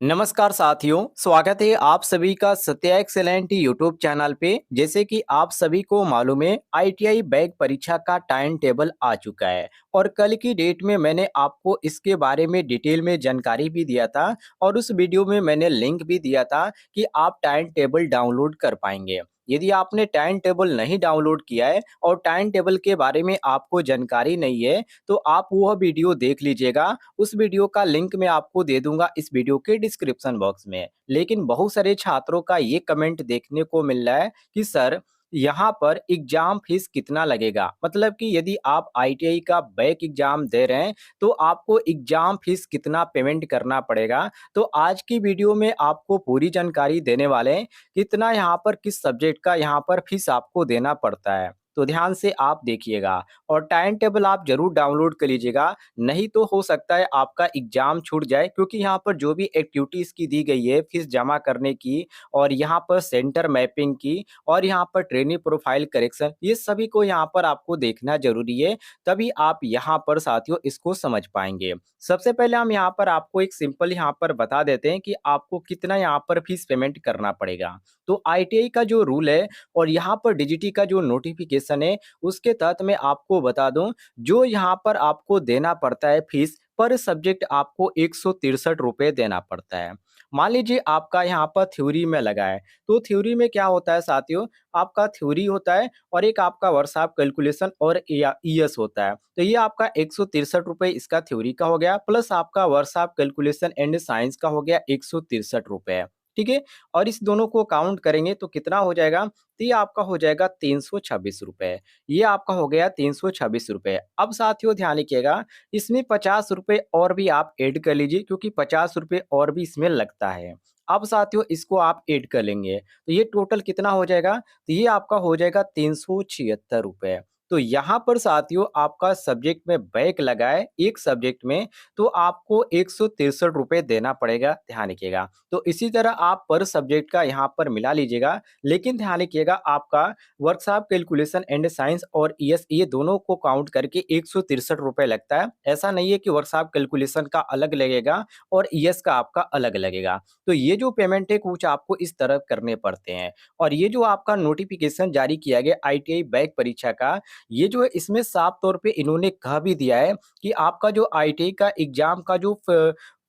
नमस्कार साथियों, स्वागत है आप सभी का सत्या एक्सेलेंट यूट्यूब चैनल पे। जैसे कि आप सभी को मालूम है, आईटीआई बैक परीक्षा का टाइम टेबल आ चुका है और कल की डेट में मैंने आपको इसके बारे में डिटेल में जानकारी भी दिया था और उस वीडियो में मैंने लिंक भी दिया था कि आप टाइम टेबल डाउनलोड कर पाएंगे। यदि आपने टाइम टेबल नहीं डाउनलोड किया है और टाइम टेबल के बारे में आपको जानकारी नहीं है, तो आप वह वीडियो देख लीजिएगा। उस वीडियो का लिंक मैं आपको दे दूंगा इस वीडियो के डिस्क्रिप्शन बॉक्स में। लेकिन बहुत सारे छात्रों का ये कमेंट देखने को मिल रहा है कि सर, यहाँ पर एग्जाम फीस कितना लगेगा। मतलब कि यदि आप आईटीआई का बैक एग्जाम दे रहे हैं तो आपको एग्जाम फीस कितना पेमेंट करना पड़ेगा। तो आज की वीडियो में आपको पूरी जानकारी देने वाले हैं कितना यहाँ पर किस सब्जेक्ट का यहाँ पर फीस आपको देना पड़ता है। तो ध्यान से आप देखिएगा और टाइम टेबल आप जरूर डाउनलोड कर लीजिएगा। नहीं तो हो सकता है आपका एग्जाम छूट जाए, क्योंकि यहाँ पर जो भी एक्टिविटीज की दी गई है फीस जमा करने की और यहाँ पर सेंटर मैपिंग की और यहाँ पर ट्रेनिंग प्रोफाइल करेक्शन, ये सभी को यहाँ पर आपको देखना जरूरी है। तभी आप यहाँ पर साथियों इसको समझ पाएंगे। सबसे पहले हम यहाँ पर आपको एक सिंपल यहाँ पर बता देते हैं कि आपको कितना यहाँ पर फीस पेमेंट करना पड़ेगा। तो आईटीआई का जो रूल है और यहाँ पर डीजीटी का जो नोटिफिकेशन है, उसके तहत मैं आपको बता दूं, जो यहाँ पर आपको देना पड़ता है फीस पर सब्जेक्ट, आपको 163 रुपये देना पड़ता है। मान लीजिए आपका यहाँ पर थ्योरी में लगा है, तो थ्योरी में क्या होता है साथियों, आपका थ्योरी होता है और एक आपका वर्कशॉप कैलकुलेशन और ईएस होता है। तो ये आपका 163 रुपये इसका थ्योरी का हो गया, प्लस आपका वर्कशॉप कैलकुलेशन एंड साइंस का हो गया 163 रुपये। ठीक है। और इस दोनों को काउंट करेंगे तो कितना हो जाएगा, तो ये आपका हो जाएगा 326 रुपये। ये आपका हो गया 326 रुपये। अब साथियों ध्यान रखिएगा, इसमें 50 रुपये और भी आप ऐड कर लीजिए, क्योंकि 50 रुपये और भी इसमें लगता है। अब साथियों इसको आप ऐड कर लेंगे तो ये टोटल कितना हो जाएगा, तो ये आपका हो जाएगा 376 रुपये। तो यहाँ पर साथियों आपका सब्जेक्ट में बैक लगा है एक सब्जेक्ट में, तो आपको 163 रुपये देना पड़ेगा, ध्यान रखिएगा। तो इसी तरह आप पर सब्जेक्ट का यहाँ पर मिला लीजिएगा। लेकिन ध्यान रखिएगा, आपका वर्कशॉप कैलकुलेशन एंड साइंस और ईएस, ये दोनों को काउंट करके 163 रुपये लगता है। ऐसा नहीं है कि वर्कशॉप कैलकुलेशन का अलग लगेगा और ईएस का आपका अलग लगेगा। तो ये जो पेमेंट है कुछ आपको इस तरह करने पड़ते हैं। और ये जो आपका नोटिफिकेशन जारी किया गया आईटीआई बैक परीक्षा का, ये जो है इसमें साफ तौर पे इन्होंने कह भी दिया है कि आपका जो आईटीआई का एग्जाम का जो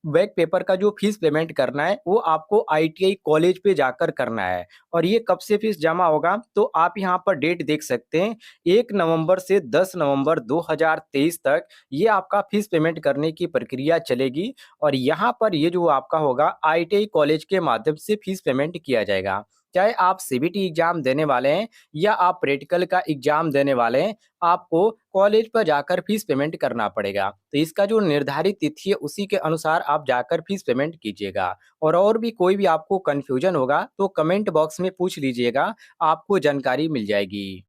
बैक पेपर का जो फीस पेमेंट करना है, वो आपको आईटीआई कॉलेज पे जाकर करना है। और ये कब से फीस जमा होगा, तो आप यहाँ पर डेट देख सकते हैं, 1 नवंबर से 10 नवंबर 2023 तक ये आपका फीस पेमेंट करने की प्रक्रिया चलेगी। और यहाँ पर ये जो आपका होगा आईटीआई कॉलेज के माध्यम से फीस पेमेंट किया जाएगा। चाहे आप सीबीटी एग्जाम देने वाले हैं या आप प्रैक्टिकल का एग्जाम देने वाले हैं, आपको कॉलेज पर जाकर फीस पेमेंट करना पड़ेगा। तो इसका जो निर्धारित तिथि है उसी के अनुसार आप जाकर फीस पेमेंट कीजिएगा। और भी कोई भी आपको कंफ्यूजन होगा तो कमेंट बॉक्स में पूछ लीजिएगा, आपको जानकारी मिल जाएगी।